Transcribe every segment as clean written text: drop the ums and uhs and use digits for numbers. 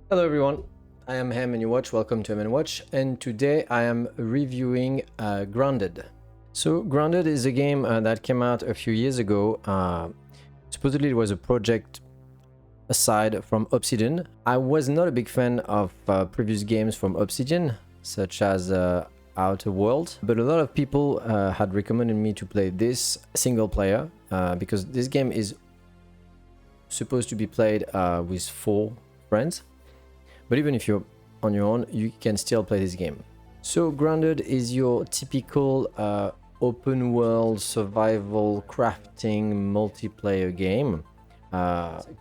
Hello everyone, I am Ham and you watch. Welcome to Ham and Watch, and today I am reviewing Grounded. So Grounded is a game that came out a few years ago. Supposedly it was a project aside from Obsidian. I was not a big fan of previous games from Obsidian, such as Outer World, but a lot of people had recommended me to play this single player because this game is supposed to be played with 4 friends. But even if you're on your own, you can still play this game. So Grounded is your typical open world survival crafting multiplayer game.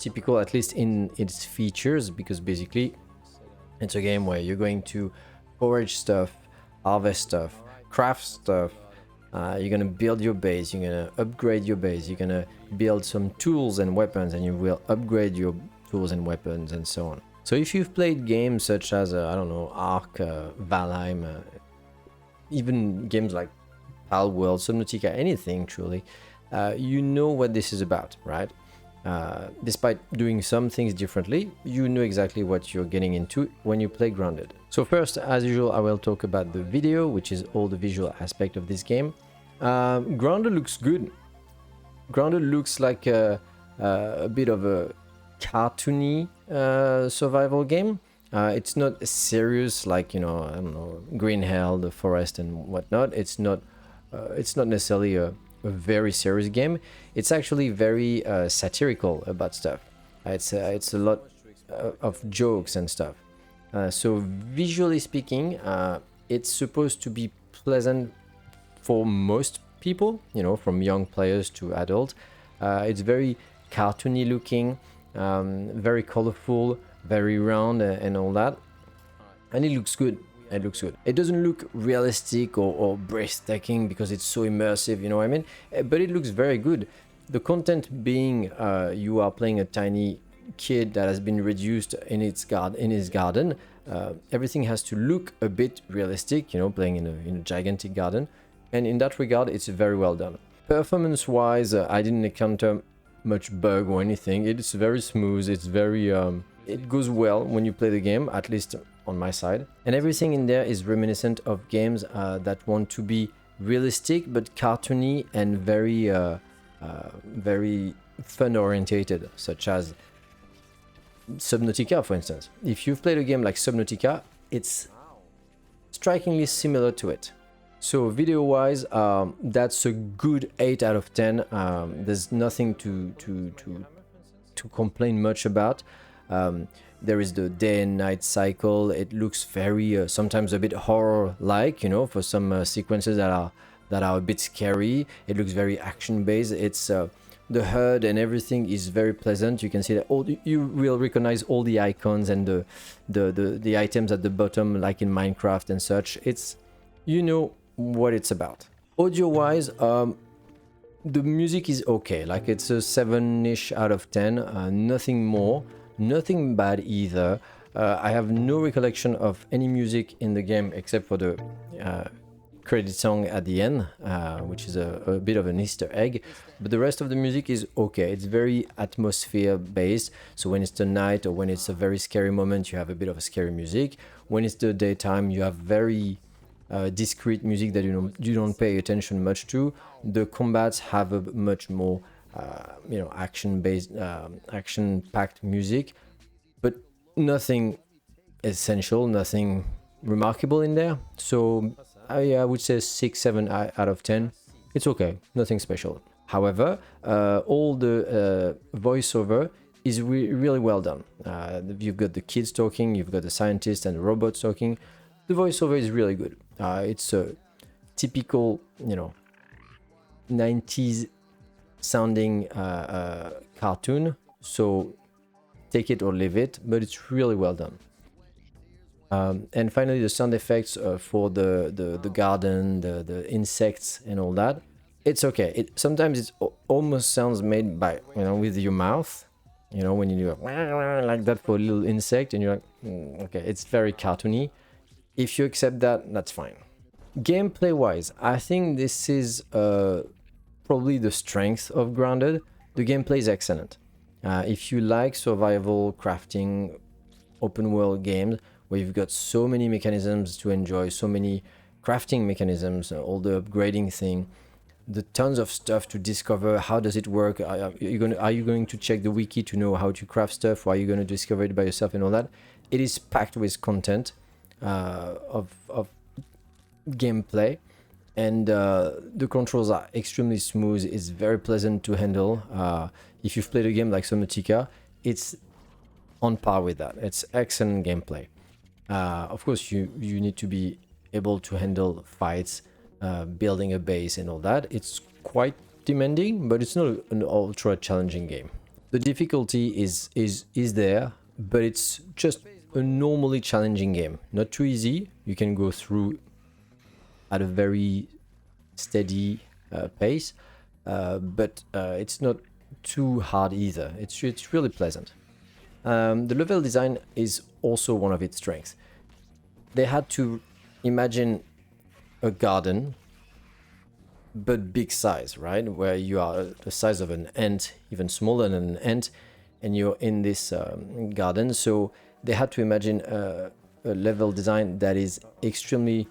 Typical at least in its features, because basically it's a game where you're going to forage stuff, harvest stuff, craft stuff. You're gonna build your base, you're gonna upgrade your base, you're gonna build some tools and weapons, and you will upgrade your tools and weapons and so on. So if you've played games such as, I don't know, Ark, Valheim, even games like Palworld, Subnautica, anything truly, you know what this is about, right? Despite doing some things differently, you know exactly what you're getting into when you play Grounded. So first, as usual, I will talk about the video, which is all the visual aspect of this game. Grounded looks good. Grounded looks like a bit of a cartoony survival game. It's not serious like, you know, I don't know, Green Hell, The Forest and whatnot. It's not necessarily a very serious game. It's actually very satirical about stuff. It's a lot of jokes and stuff. So visually speaking, it's supposed to be pleasant for most people, you know, from young players to adult. It's very cartoony looking. Very colorful, very round and all that, and it looks good. It doesn't look realistic or breathtaking because it's so immersive, you know what I mean, but it looks very good. The content being you are playing a tiny kid that has been reduced in his garden. Everything has to look a bit realistic, you know, playing in a gigantic garden, and in that regard it's very well done. Performance wise, I didn't encounter much bug or anything. It's very smooth, it's very it goes well when you play the game, at least on my side, and everything in there is reminiscent of games that want to be realistic but cartoony and very fun orientated, such as Subnautica, for instance. If you've played a game like Subnautica, it's strikingly similar to it. So video wise, that's a good 8 out of 10. There's nothing to complain much about. There is the day and night cycle. It looks very sometimes a bit horror like, you know, for some sequences that are a bit scary. It looks very action based. It's the HUD and everything is very pleasant. You can see that you will recognize all the icons and the items at the bottom, like in Minecraft and such. It's, you know what it's about. Audio wise, the music is okay, like it's a 7-ish out of 10. Nothing more, nothing bad either. I have no recollection of any music in the game except for the credit song at the end, which is a bit of an Easter egg, but the rest of the music is okay. It's very atmosphere based, so when it's the night or when it's a very scary moment, you have a bit of a scary music. When it's the daytime, you have very discrete music that you don't pay attention much to. The combats have a much more action-based, action-packed music, but nothing essential, nothing remarkable in there. So I would say 6-7 out of 10. It's okay, nothing special. However, all the voiceover is really well done. You've got the kids talking, you've got the scientists and the robots talking. The voiceover is really good. It's a typical, 90s sounding cartoon, so take it or leave it, but it's really well done. And finally, the sound effects for the garden, the insects and all that, it's okay. Sometimes it almost sounds made by, with your mouth, when you do like that for a little insect, and you're like, okay, it's very cartoony. If you accept that, that's fine. Gameplay wise, I think this is probably the strength of Grounded. The gameplay is excellent. If you like survival crafting open world games where you've got so many mechanisms to enjoy, so many crafting mechanisms, all the upgrading thing, the tons of stuff to discover. How does it work? Are you going to check the wiki to know how to craft stuff? Or are you going to discover it by yourself and all that? It is packed with content of gameplay, and the controls are extremely smooth. It's very pleasant to handle. If you've played a game like Subnautica, it's on par with that. It's excellent gameplay. Of course, you need to be able to handle fights, building a base and all that. It's quite demanding, but it's not an ultra challenging game. The difficulty is there, but it's just a normally challenging game. Not too easy. You can go through at a very steady pace, but it's not too hard either. It's really pleasant. The level design is also one of its strengths. They had to imagine a garden, but big size, right? Where you are the size of an ant, even smaller than an ant, and you're in this garden. So they had to imagine a level design that is extremely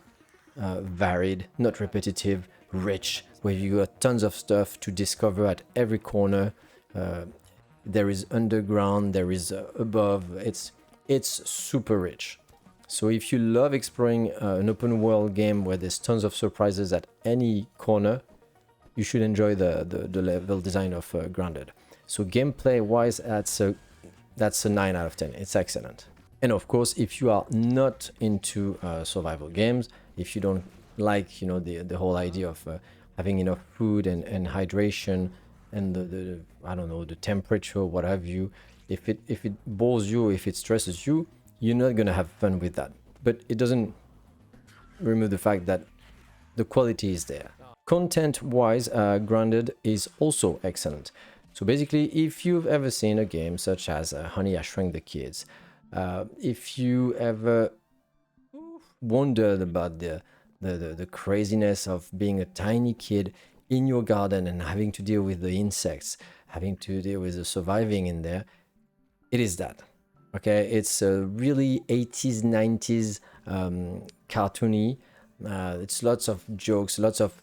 varied, not repetitive, rich, where you got tons of stuff to discover at every corner. There is underground, there is above. It's super rich. So if you love exploring an open world game where there's tons of surprises at any corner, you should enjoy the level design of Grounded. So gameplay wise, that's a 9 out of 10. It's excellent. And of course, if you are not into survival games, if you don't like, you know, the whole idea of having enough food and hydration and the I don't know, the temperature, what have you, if it bores you, if it stresses you, you're not gonna have fun with that. But it doesn't remove the fact that the quality is there. Content wise, Grounded is also excellent. So basically, if you've ever seen a game such as Honey, I Shrunk the Kids, if you ever wondered about the craziness of being a tiny kid in your garden and having to deal with the insects, having to deal with the surviving in there, it is that. Okay, it's a really 80s, 90s cartoony. It's lots of jokes, lots of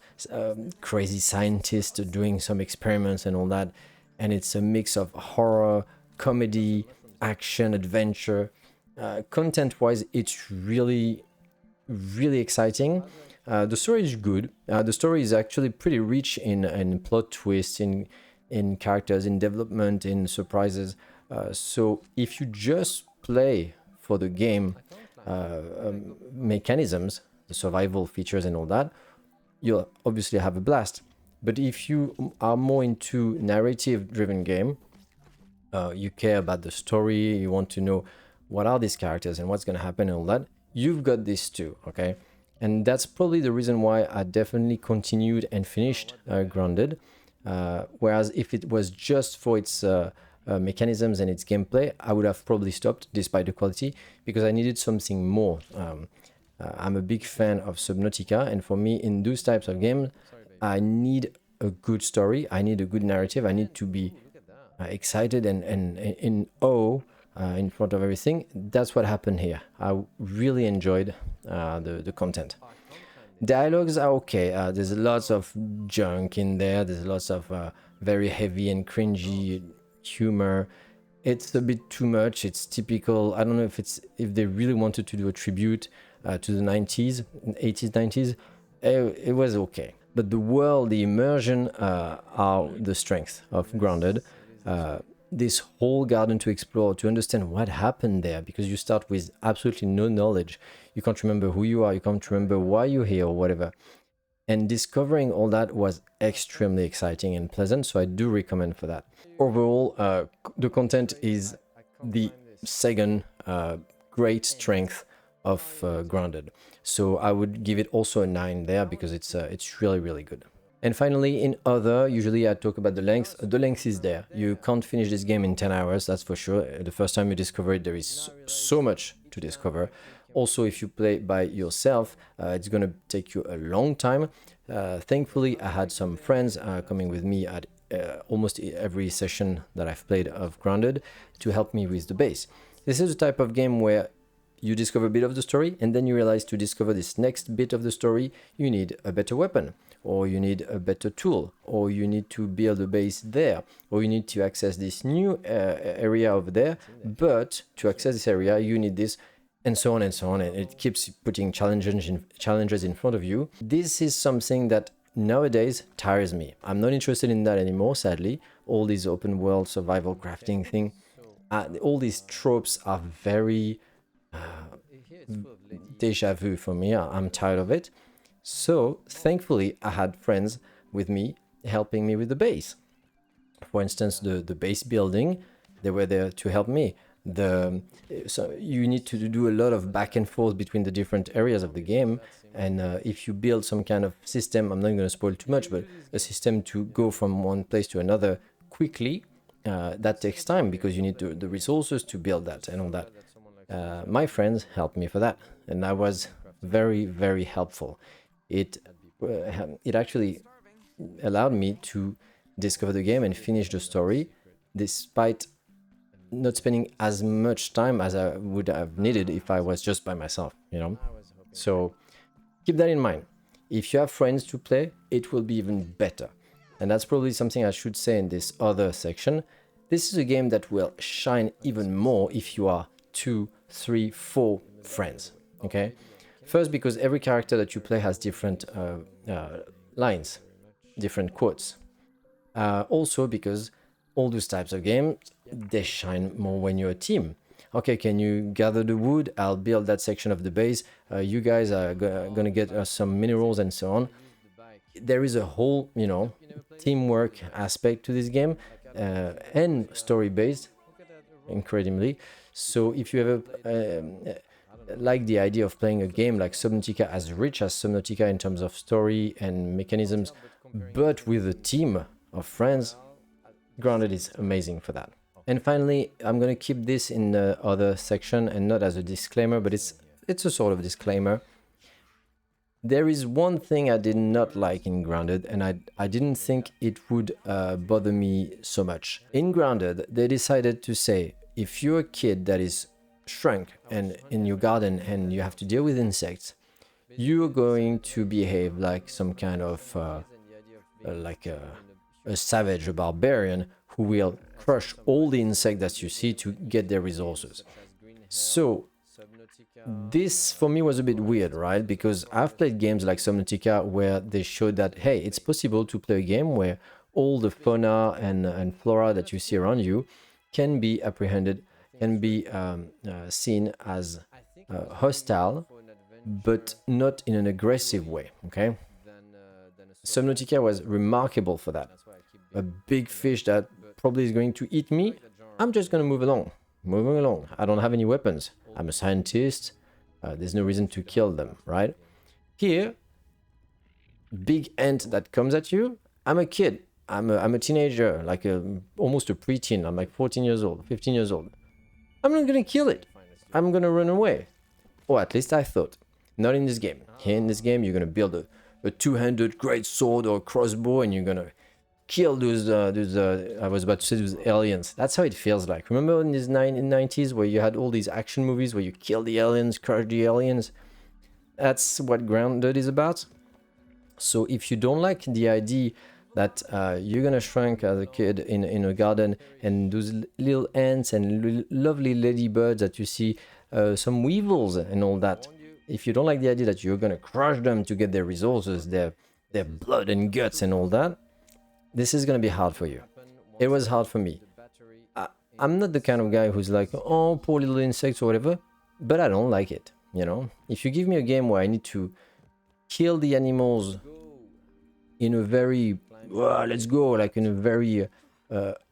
crazy scientists doing some experiments and all that. And it's a mix of horror, comedy, action, adventure. Content-wise, it's really, really exciting. The story is good. The story is actually pretty rich in plot twists, in characters, in development, in surprises. So if you just play for the game mechanisms, the survival features and all that, you'll obviously have a blast. But if you are more into narrative-driven game, you care about the story, you want to know what are these characters and what's going to happen and all that, you've got this too, okay? And that's probably the reason why I definitely continued and finished Grounded. Whereas if it was just for its mechanisms and its gameplay, I would have probably stopped despite the quality, because I needed something more. I'm a big fan of Subnautica, and for me, in those types of games, I need a good story, I need a good narrative, I need to be excited and in awe in front of everything. That's what happened here. I really enjoyed the content. Dialogues are okay. There's lots of junk in there. There's lots of very heavy and cringy humor. It's a bit too much. It's typical. I don't know if they really wanted to do a tribute to the 90s, 80s, 90s. It was okay. But the world, the immersion are the strength of Grounded. This whole garden to explore, to understand what happened there, because you start with absolutely no knowledge. You can't remember who you are, you can't remember why you're here or whatever. And discovering all that was extremely exciting and pleasant, so I do recommend for that. Overall, the content is the second great strength of Grounded. So I would give it also a 9 there, because it's really, really good. And finally, in other, usually I talk about the length. The length is there. You can't finish this game in 10 hours, that's for sure. The first time you discover it, there is so much to discover. Also, if you play by yourself, it's going to take you a long time. Thankfully, I had some friends coming with me at almost every session that I've played of Grounded to help me with the base. This is a type of game where you discover a bit of the story and then you realize to discover this next bit of the story, you need a better weapon, or you need a better tool, or you need to build a base there, or you need to access this new area over there, but to access this area, you need this, and so on and so on, and it keeps putting challenges in front of you. This is something that nowadays tires me. I'm not interested in that anymore, sadly. All these open world survival crafting thing, all these tropes are very deja vu for me. I'm tired of it. So thankfully I had friends with me helping me with the base. For instance, the base building, they were there to help me. So you need to do a lot of back and forth between the different areas of the game, and if you build some kind of system, I'm not going to spoil too much, but a system to go from one place to another quickly, that takes time because you need the resources to build that and all that. My friends helped me for that, and that was very, very helpful. It actually allowed me to discover the game and finish the story, despite not spending as much time as I would have needed if I was just by myself, you know? So keep that in mind. If you have friends to play, it will be even better. And that's probably something I should say in this other section. This is a game that will shine even more if you are 2, 3, 4 friends, okay? First, because every character that you play has different lines, different quotes. Also because all those types of games, they shine more when you're a team. Okay, can you gather the wood? I'll build that section of the base. You guys are gonna get some minerals and so on. There is a whole, you know, teamwork aspect to this game, and story-based, incredibly. So if you ever like the idea of playing a game like Subnautica, as rich as Subnautica in terms of story and mechanisms, but with a team of friends, Grounded is amazing for that. And finally, I'm going to keep this in the other section and not as a disclaimer, but it's a sort of disclaimer. There is one thing I did not like in Grounded, and I didn't think it would bother me so much. In Grounded, they decided to say, if you're a kid that is shrunk and in your garden and you have to deal with insects, you're going to behave like some kind of like a savage, a barbarian who will crush all the insects that you see to get their resources. So this for me was a bit weird, right? Because I've played games like Subnautica where they showed that, hey, it's possible to play a game where all the fauna and flora that you see around you can be apprehended, can be seen as hostile, but not in an aggressive way, okay? Subnautica was remarkable for that. A big fish that probably is going to eat me, I'm just going to move along. Moving along. I don't have any weapons. I'm a scientist. There's no reason to kill them, right? Here, big ant that comes at you, I'm a kid. I'm a teenager, like almost a preteen. I'm like 14 years old, 15 years old. I'm not going to kill it. I'm going to run away. Or at least I thought. Not in this game. Here in this game, you're going to build a two-handed great sword or crossbow, and you're going to kill those I was about to say those aliens. That's how it feels like. Remember in these 90s where you had all these action movies where you kill the aliens, crush the aliens? That's what Grounded is about. So if you don't like the idea that you're gonna shrink as a kid in a garden, and those little ants and lovely ladybirds that you see, some weevils and all that, if you don't like the idea that you're gonna crush them to get their resources, their blood and guts and all that, this is gonna be hard for you. It was hard for me. I'm not the kind of guy who's like, oh, poor little insects or whatever, but I don't like it, you know? If you give me a game where I need to kill the animals in a very, let's go, like in a very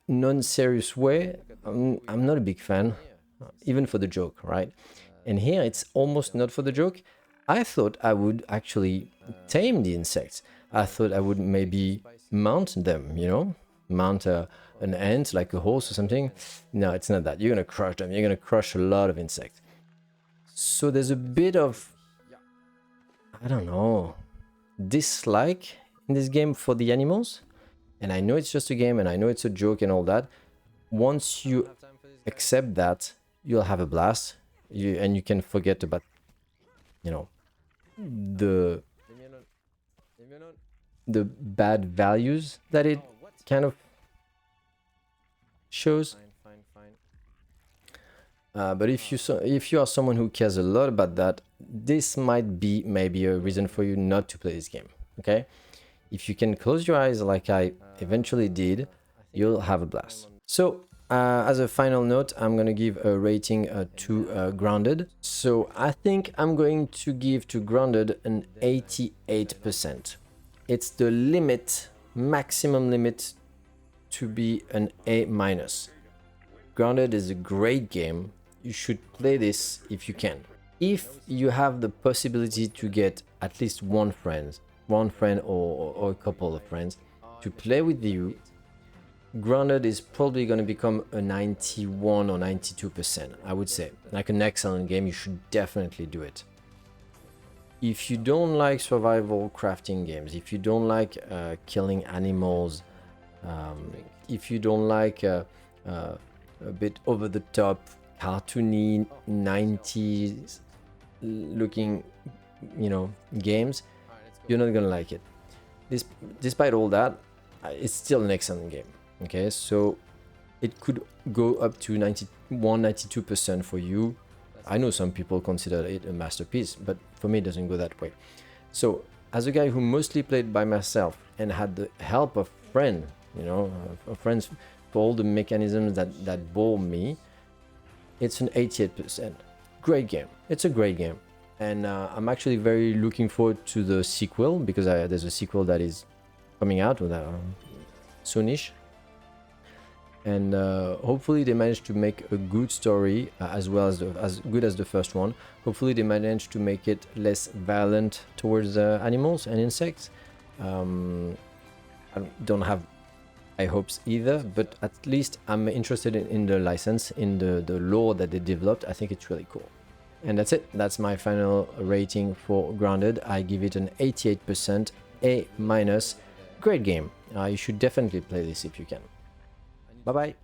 non-serious way, I'm not a big fan, even for the joke, right? And here it's almost not for the joke. I thought I would actually tame the insects. I thought I would maybe mount them, you know? Mount an ant, like a horse or something. No, it's not that. You're gonna crush them. You're gonna crush a lot of insects. So there's a bit of, I don't know, dislike in this game for the animals. And I know it's just a game and I know it's a joke and all that. Once you accept that, you'll have a blast. And you can forget about, you know, the bad values that it kind of shows. But if you are someone who cares a lot about that, this might be maybe a reason for you not to play this game. Okay, if you can close your eyes like I eventually did, you'll have a blast. So as a final note, I'm gonna give a rating to Grounded. So I think I'm going to give to Grounded an 88%. It's the limit, maximum limit, to be an A-. Grounded is a great game. You should play this if you can. If you have the possibility to get at least one friend or a couple of friends to play with you, Grounded is probably going to become a 91 or 92%, I would say. Like an excellent game, you should definitely do it. If you don't like survival crafting games, if you don't like killing animals, if you don't like a bit over the top, cartoony 90s looking, games, you're not gonna like it. Despite all that, it's still an excellent game. Okay, so it could go up to 91, 92% for you. I know some people consider it a masterpiece, but for me it doesn't go that way. So as a guy who mostly played by myself and had the help of friends, friends for all the mechanisms that bore me, it's an 88%. Great game. It's a great game. And I'm actually very looking forward to the sequel, because there's a sequel that is coming out soonish. And hopefully they managed to make a good story, as well as good as the first one. Hopefully they managed to make it less violent towards animals and insects. I don't have high hopes either, but at least I'm interested in the license, in the lore that they developed. I think it's really cool. And that's it. That's my final rating for Grounded. I give it an 88%, A-. Great game. You should definitely play this if you can. Bye bye.